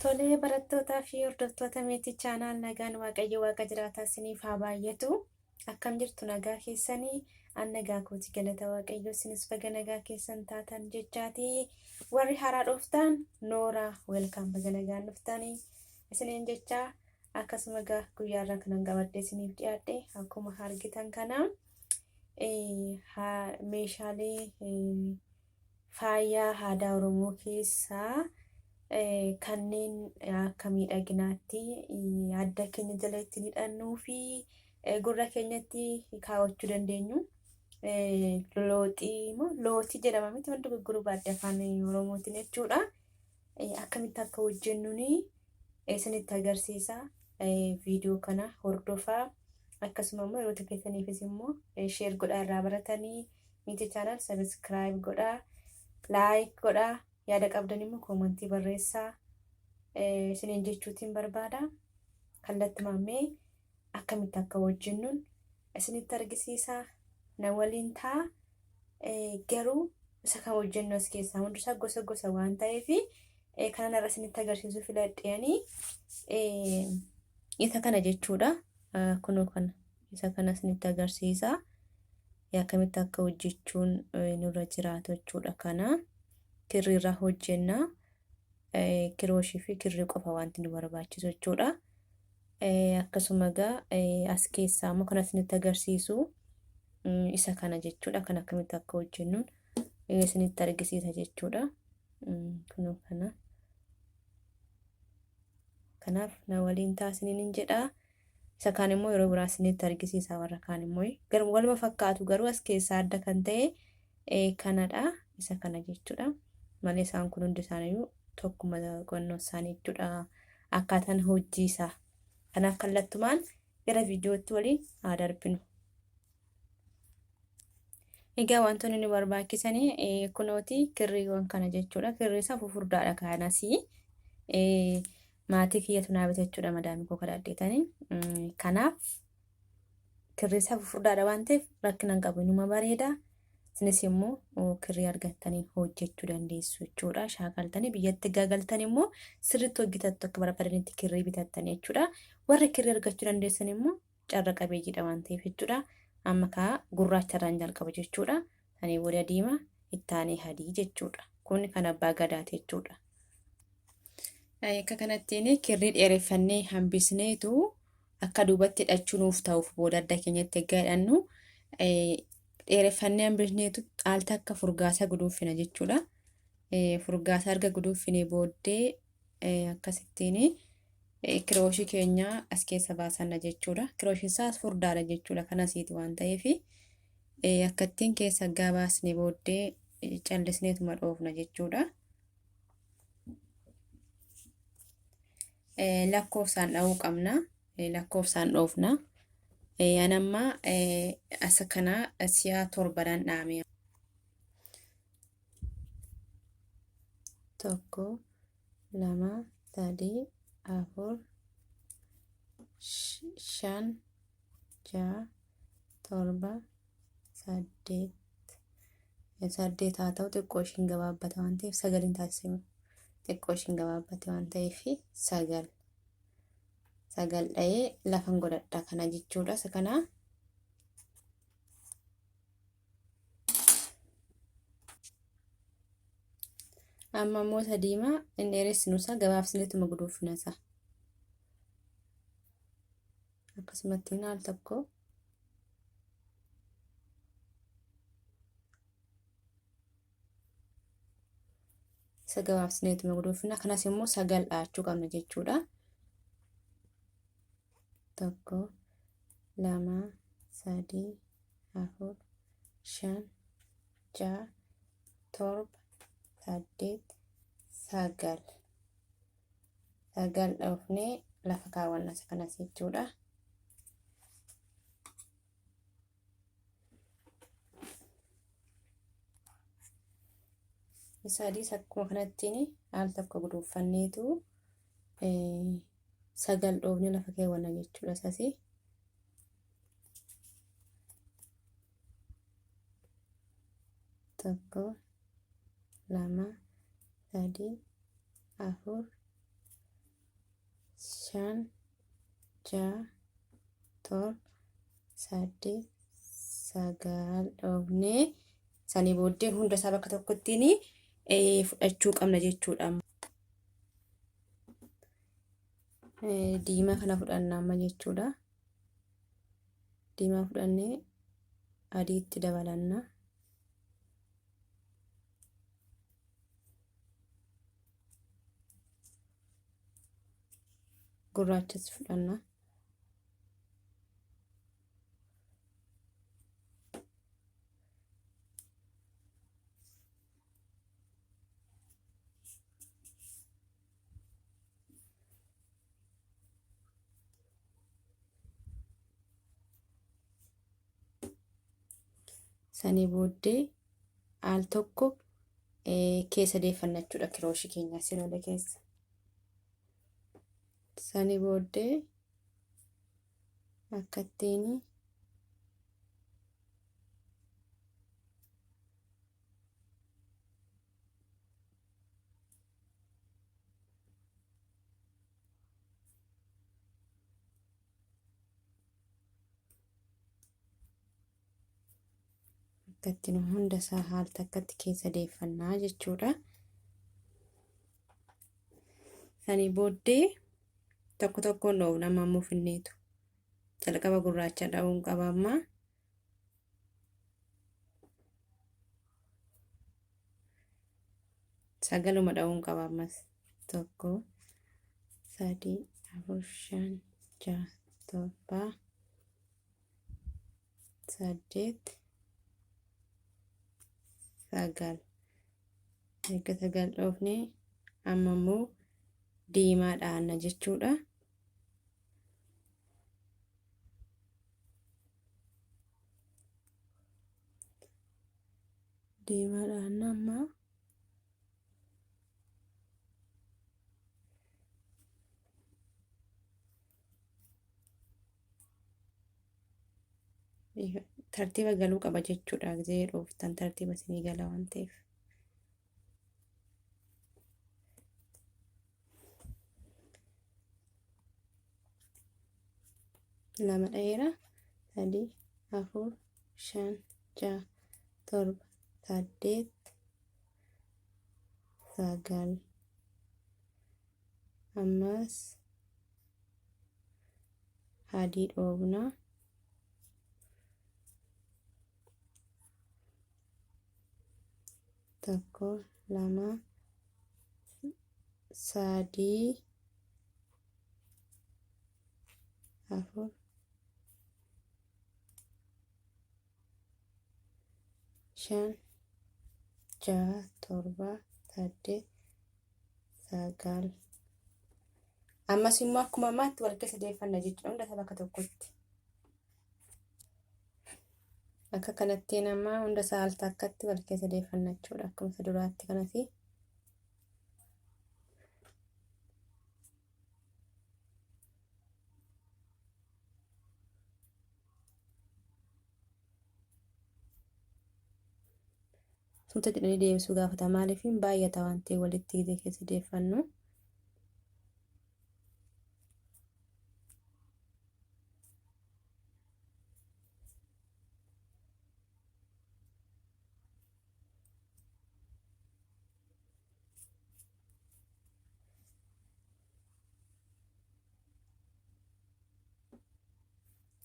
Tolee barattootaa fi hordoftoota meetii chaanaal nagaan waaqayyo waaqa jiraataa isiniif haa baay'atu. Akkam jirtu nagaa keessanii an nagaa kooti galata waaqayyo isinis baga nagaa keessan taatan jechaati. Warri haaraa dhuftan Nooraa welkaam baga nagaan dhuftanii isiniin jechaa akkasuma guyyaarraa kanan qabadde isiniif dhiyaadhe akkuma argitan kana meeshaalee faayaa aadaa Oromoo keessaa kanneen akka miidhaginaatti adda keenya jala ittiin hidhannuu fi gurra keenyatti kaawwachuu dandeenyu. Lootii jedhama miti wanti gurguru baadiyyaa afaan Oromootiin jechuudha. Akkamitti akka hojjennuuni isinitti agarsiisa. Viidiyoo kana hordofaa akkasuma immoo yeroo keessaniifis immoo sheer godhaa irraa baratanii meetii chaanaal sabiskiraayib godhaa, laayik godhaa. Yaada qabdan immoo koomentii barreessaa isiniin jechuutiin barbaada. Kallattii maammee akkamitti akka hojjennuun isinitti argisiisa. Na waliin ta'a. Garuu isa kan hojjennu as keessaa hundisaa gosa waan ta'eef kanan irra isinitti agarsiisuu filadheeni isa kana jechuudha. Kunoo kana isa kana isinitti agarsiisa. Akkamitti akka hojjechuun nurra jiraatu jechuudha kana. Kirrii irraa hojjenna. Kirooshii fi kirrii qofa wanti nu barbaachisu jechuudha. Akkasuma as keessaa immoo kan isinitti agarsiisu isa kana jechuudha. Kan akkamitti akka hojjennuun isinitti argisiisa jechuudha. Kunoo kana. Kanaaf na waliin taasisaniin jedha. Isa kaan immoo yeroo biraa isinitti argisiisa. Warra kaan immoo waluma fakkaatu garuu as keessaa adda kan ta'e kanadha. Isa kana jechuudha. Malee isaan kun hundi isaaniiyyuu tokkuma qonnoo isaanii jechuudha. Akkaataan hojii isaa. Kanaaf kallattumaan gara viidiyootti waliin haa darbinu. Egaa wantoonni nu barbaachisanii kunooti kirriiwwan kana jechuudha. Kirrii isaa fufurdaadha kanasii. Maatii kiyyatu naa bitachuudha madaamii koo kadhadheetanii. Kanaaf kirrii isaa fufurdaadha waan ta'eef rakkina hin qabu inuma bareeda. Isinis immoo kirrii argattanii hojjechuu dandeessu jechuudha. Shaakaltanii biyyatti gagaltanii immoo sirriitti hojjetattu akka barbaadanitti kirrii bitattanii jechuudha. Warri kirrii argachuu dandeessan immoo carra qabeeyyiidha waan ta'eef jechuudha. Amma kaa gurraacharraan jalqaba jechuudha. Sanii booda diimaa itti aanee adii jechuudha. Kun kan abbaa gadaati jechuudha. Akka kanattiin kirrii dheereffannee hambisneetu akka duubatti hidhachuu nuuf ta'uuf booda adda keenyatti eeggaa hidhannu dheereffannee hambisneetu aalta akka furgaasaa guduunfina jechuudha. Furgaasaa erga guduunfinee booddee akkasittiin kirooshii keenya as keessa baasanna jechuudha. Kirooshiin isaas furdaadha jechuudha. Kanasiiti waan ta'eef akka ittiin keessa baasnee booddee callisneetuma dhoofna jechuudha. Lakkoofsaan dha'uu qabna. Lakkoofsaan dhoofna. Anamma asa kana si'a 7dhaan dhaame. 1 2 3 4 5 6 7 8 8 haa ta'u xiqqoo ishiin gabaabbata waan ta'eef 9 taasisee xiqqoo ishiin gabaabbate waan ta'eef 9 dha'ee lafan godhadha kana jechuudha. Isa kana amma immoo diimaa inni dheeressinu isaa gabaabsineetuma guduunfina isaa akkasumatti al tokko isa gabaabsineetuma guduunfina. Kanas immoo 9 dhaachuu qabna jechuudha. 1 2 3 4 5 6 7 8 9 dhoofnee lafa kaawwanna isa kanas jechuudha. Isa adiis akkuma kanattiin al tokko guduunfanneetu 9 dhoofnee lafa kaawwanna jechuudha. Isasi 1 2 3 4 shan ja'a torba saddeet sagal dhoofnee sanii booddee hunda isaa bakka tokkottiin fudhachuu qabna jechuudha. Diimaa kana fudhanna amma jechuudha. Diimaa fudhannee adiitti dabalanna. Gurraachas fudhanna. Sanii booddee al tokko keessa deeffanna jechuudha kirooshii keenya sinoda keessa. Sanii booddee akkattiin hunda isaa haal takkatti keessa deeffannaa jechuudha. Sanii booddee tokko tokkoon dhoofna amma mufinneetu. Jalqaba gurraacha dha'uun qaba amma. Sagaluma dha'uun qaba ammas. 1 3 4 5 6 7 8 sagal. Eega sagal dhoofne amma immoo diimaa dhaanna jechuudha. Diimaa dhaanna amma. Tartiiba galuu qaba jechuudha. Gisee dhooftan tartiiba isinii gala waan ta'eef. Lama dheera 3 4 5 6 7 8 sagal. Ammas adii dhoofna. 1 2 3 4 5 6 7 8 sagal. Ammas immoo akkuma ammaatti wal keessa deeffanna jechuudha. Hunda isaa bakka tokkotti. Akka kanatti nama hunda isaa al takkatti wal keessa deeffanna jechuudha. Akkuma duraatti kanasi. Suuta jedhanii deebisuu gaafata. Maaliif baay'ata waan ta'eef walitti hidhee keessa deeffannu.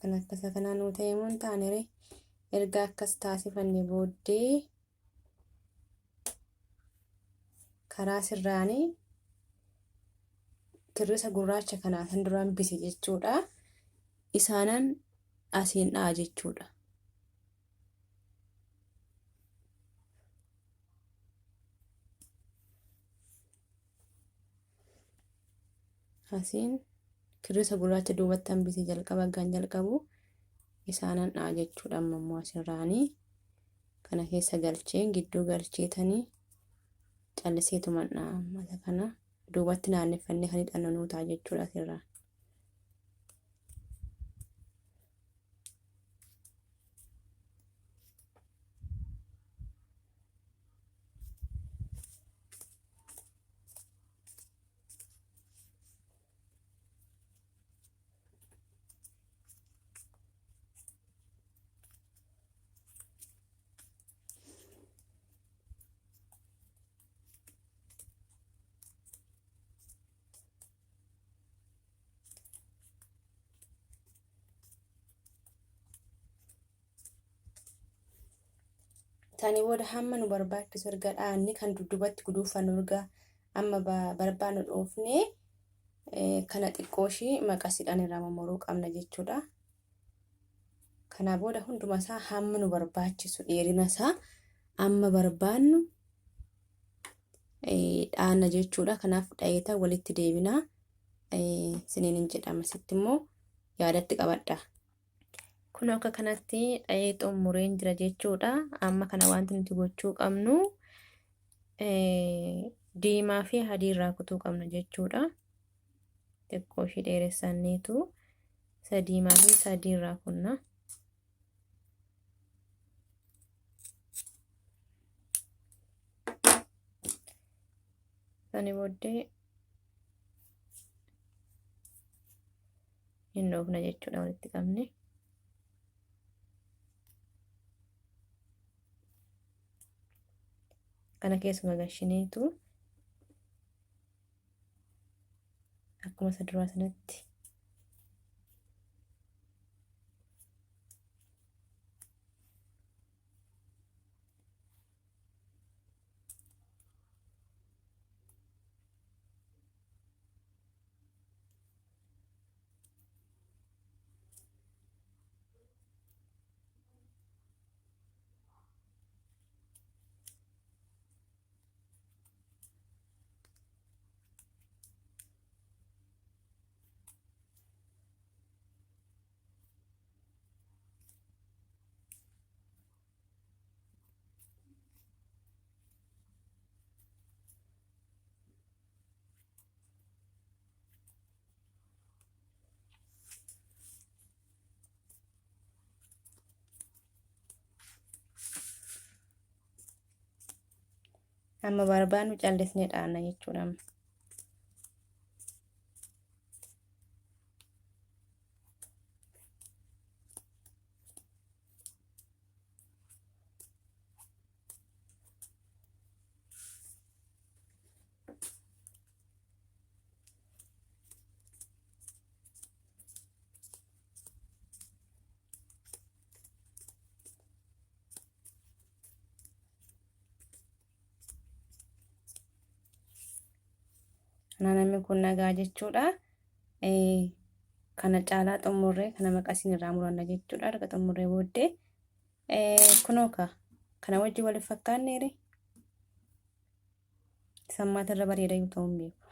Kan akkasa kanaan nuu ta'e immoo hin taanere erga akkas taasifanne booddee karaa sirraanii kirrii gurraacha kanaa san duraan bise jechuudha. Isaanan asiin dha'a jechuudha. Asiin kirrii gurraacha duubatti hambisee jalqaba gaan jalqabu isaanan dha'a jechuudha. Ammoo asirraanii kana keessa galcheen gidduu galcheetanii calliseetuman dha'a. Mata kana duubatti naanneffannee kan hidhannu nuu ta'a jechuudha asirraa. Tani booda hamma nu barbaachisu erga dhaanni kan dudduubatti guduufannu erga amma barbaannu dhoofnee kana xiqqooshii maqasiidhaan irraa mummuruu qabna jechuudha. Kana booda hunduma isaa hamma nu barbaachisu dheerina isaa amma barbaannu dhaanna jechuudha. Kanaaf dhayeeta walitti deebinaa siniin jedhama. Sitti immoo yaadatti qabadha. Kun akka kanatti dhayee xumureen jira jechuudha. Amma kana wanti nuti gochuu qabnu diimaa fi adii irraa kutuu qabna jechuudha. Xiqqoo ishee dheeressaniitu isa diimaa fi isa adii irraa kunna. Sani booddee hin dhoofna jechuudha walitti qabne. Kana keessuma gashineetu akkuma isa duraa sanatti amma barbaannu callisnee dhaanna jechuudha. Namni kun nagaa jechuudha. Kana caalaa xumurree kana maqasiin irraa muranna jechuudha. Erga xumurree booddee kunooka kana wajji wal fakkaanneere sammaata irra bareeda yoo ta'u hin beeku.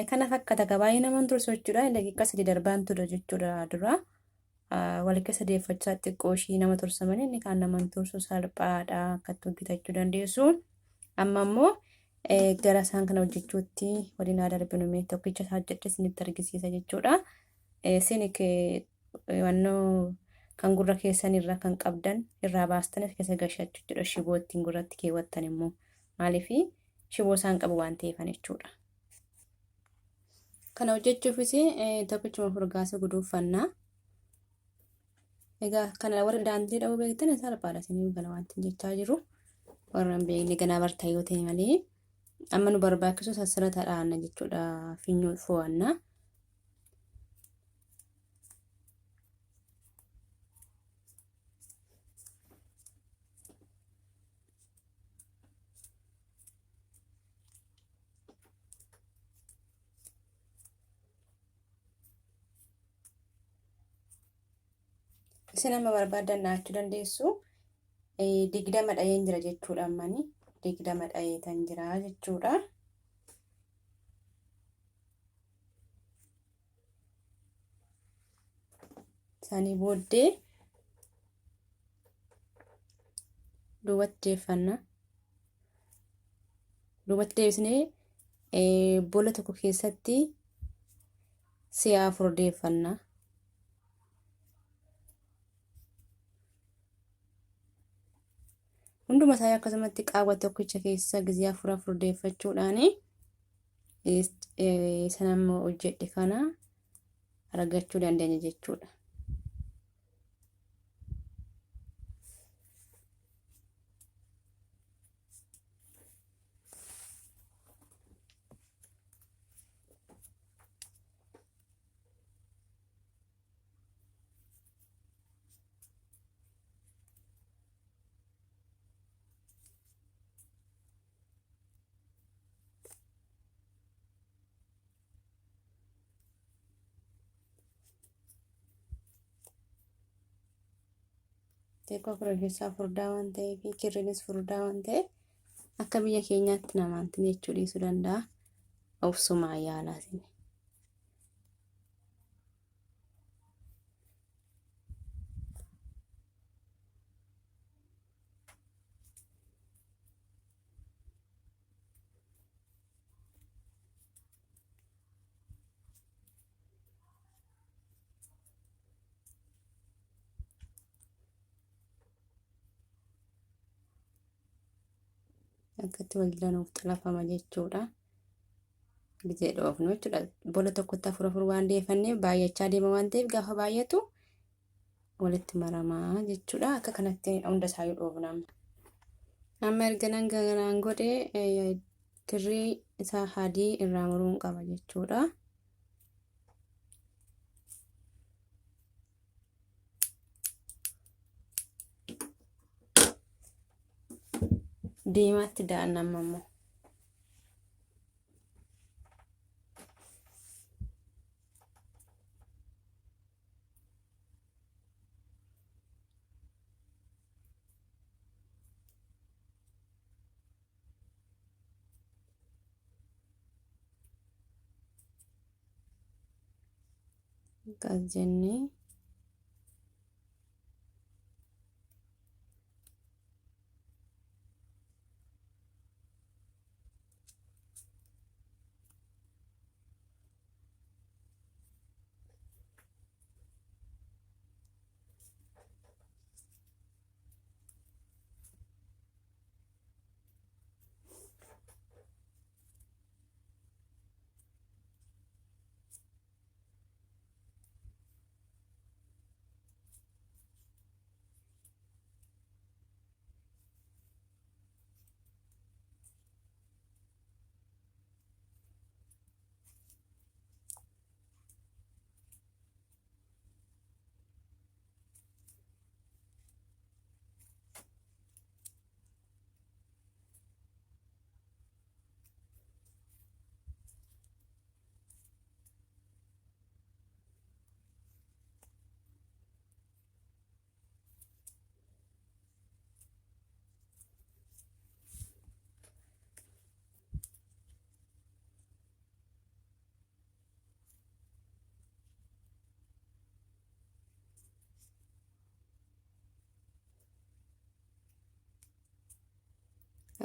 Kana fakkaata gabaayee nama tursu jechuudha. Daqiiqaa 3 darbaan ture jechuudha dura. Wal keessa deeffachaa xiqqoo ishii nama tursa malee inni kaan nama tursu salphaadha akkatti hojjetachuu dandeessu. Amma immoo gara isaan kana hojjechuutti waliin darbinu mee tokkicha isaa hojjedhe isinitti argisiisa jechuudha. Isinik wannoo kan gurra keessan irraa kan qabdan irraa baastan keessa gashachuu jechuudha. Shiboo ittiin gurratti keewwattan immoo maaliif shiboo isaan qabu waan ta'eefan jechuudha. Kana hojjechuufis tokkichuma furgaasa guduufannaa. Egaa kana warra daandii dha'uu beektan salphaadha isinii gala wanti jechaa jiru. Warra hin beekne ganaa bartaa yoo ta'e malee amma nu barbaachisu sassarata dhaanna jechuudha. Finyoo fo'annaa. Isin amma barbaadan dhaachuu dandeessu. 20 dhayeen jira jechuudha. Ammani 20 dhayeetan jira jechuudha. Sanii booddee duubatti deeffanna. Duubatti deebisnee bola tokko keessatti si'a 4 deeffanna. Hunduma isaa akkasumatti qaawwa tokkicha keessa gizee 4 deeffachuudhaan sana ammoo hojjedhe kana argachuu dandeenya jechuudha. xiqqoo kirrii furdaa waan ta'eef kirriinis furdaa waan ta'eef akka biyya keenyaatti namaanti jechuu dhiisuu danda'a. Obsumaa yaalaatiin. Akkatti wal jiranuuf xalafama jechuudha. Gizee dhoofnu jechuudha. Bola tokkotti afur waan deefanneef baay'achaa deema waan ta'eef gaafa baay'atu walitti maramaa jechuudha. Akka kanatti hunda isaa dhoofna. Amma erga nangaraan godhee kirrii isaa adii irraa muruun qaba jechuudha. Diimaatti daa'annama immoo. Akkas jennee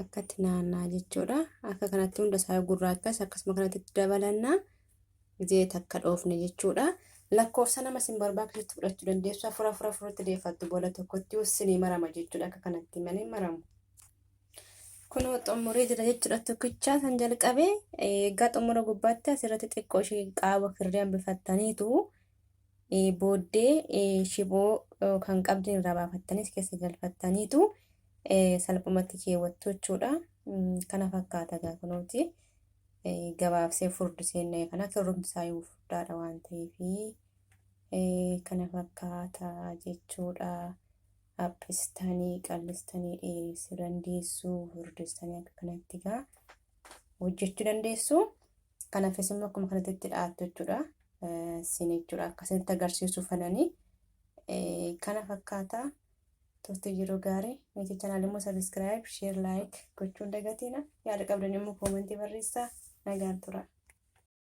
akkatti naannaa jechuudha. Akka kanatti hunda isaa gurraachas akkasuma kanatti dabalannaa gizee takka dhoofne jechuudha. Lakkoofsa nama sin barbaachisu fudhachuu dandeessu. Afuritti deeffattu bola tokkotti ussinii marama jechuudha. Akka kanatti malee maramu. Kunoo xumuree jira jechuudha. Tokkichaa san jalqabee egaa xumura gubbaatti asirratti xiqqoo ishee qaawwa kirrii hambifattaniitu booddee shiboo kan qabdin irraa baafattanis keessa galfattaniitu salphumatti keewwattu jechuudha. Kana fakkaata kunuuti gabaabsee furdisee kana kirrumti isaa yoo furdaadha waan ta'eef kana fakkaata jechuudha. Haphisitanii qallistanii dheeressuu dandeessu, furdistanii akka kanatti gaa hojjechuu dandeessu. Kanaafis immoo akkuma kanatti dhaattu jechuudha. Sin jechuudha akkasitti agarsiisuu fedhanii kana fakkaata. Turtii yeroo gaarii meetii chanaal immoo sabiskiraayib, sheer, laayik gochuun dagatiina. Yaada qabdan immoo koomentii barreessaa. Nagaan tura.